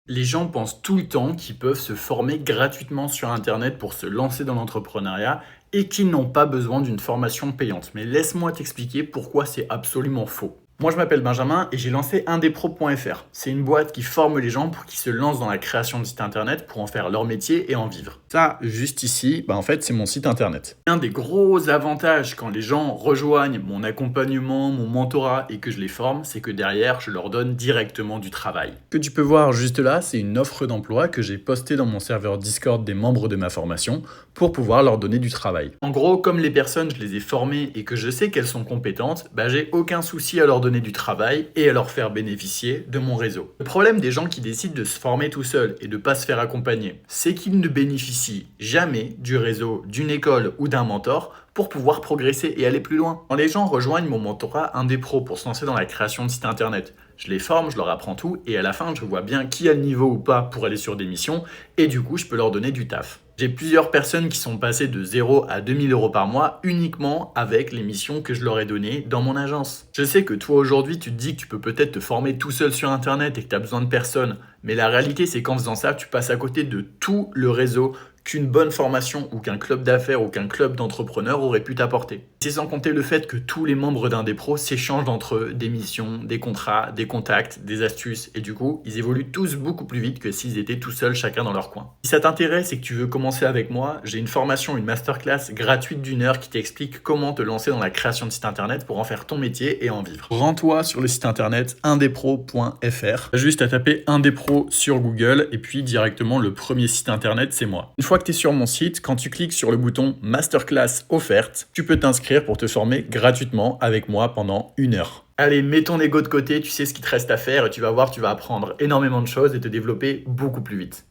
Les gens pensent tout le temps qu'ils peuvent se former gratuitement sur Internet pour se lancer dans l'entrepreneuriat et qu'ils n'ont pas besoin d'une formation payante. Mais laisse-moi t'expliquer pourquoi c'est absolument faux. Moi, je m'appelle Benjamin et j'ai lancé indespro.fr. C'est une boîte qui forme les gens pour qu'ils se lancent dans la création de sites internet pour en faire leur métier et en vivre. Ça, juste ici, en fait, c'est mon site internet. Un des gros avantages quand les gens rejoignent mon accompagnement, mon mentorat et que je les forme, c'est que derrière, je leur donne directement du travail. Ce que tu peux voir juste là, c'est une offre d'emploi que j'ai postée dans mon serveur Discord des membres de ma formation pour pouvoir leur donner du travail. En gros, comme les personnes, je les ai formées et que je sais qu'elles sont compétentes, j'ai aucun souci à leur donner du travail et à leur faire bénéficier de mon réseau. Le problème des gens qui décident de se former tout seuls et de ne pas se faire accompagner, c'est qu'ils ne bénéficient jamais du réseau d'une école ou d'un mentor pour pouvoir progresser et aller plus loin. Quand les gens rejoignent mon mentorat Indespro pour se lancer dans la création de sites internet, je les forme, je leur apprends tout et à la fin, je vois bien qui a le niveau ou pas pour aller sur des missions et du coup, je peux leur donner du taf. J'ai plusieurs personnes qui sont passées de 0 à 2000 euros par mois uniquement avec les missions que je leur ai données dans mon agence. Je sais que toi aujourd'hui, tu te dis que tu peux peut-être te former tout seul sur Internet et que tu as besoin de personne. Mais la réalité, c'est qu'en faisant ça, tu passes à côté de tout le réseau qu'une bonne formation ou qu'un club d'affaires ou qu'un club d'entrepreneurs aurait pu t'apporter. C'est sans compter le fait que tous les membres d'Indespro s'échangent entre eux des missions, des contrats, des contacts, des astuces et du coup, ils évoluent tous beaucoup plus vite que s'ils étaient tout seuls chacun dans leur coin. Si ça t'intéresse et que tu veux commencer avec moi, j'ai une formation, une masterclass gratuite d'1 heure qui t'explique comment te lancer dans la création de site internet pour en faire ton métier et en vivre. Rends-toi sur le site internet indespro.fr. Juste à taper Indespro sur Google et puis directement le premier site internet, c'est moi. Une fois que tu es sur mon site, quand tu cliques sur le bouton Masterclass offerte, tu peux t'inscrire pour te former gratuitement avec moi pendant 1 heure. Allez, mets ton ego de côté, tu sais ce qu'il te reste à faire et tu vas voir, tu vas apprendre énormément de choses et te développer beaucoup plus vite.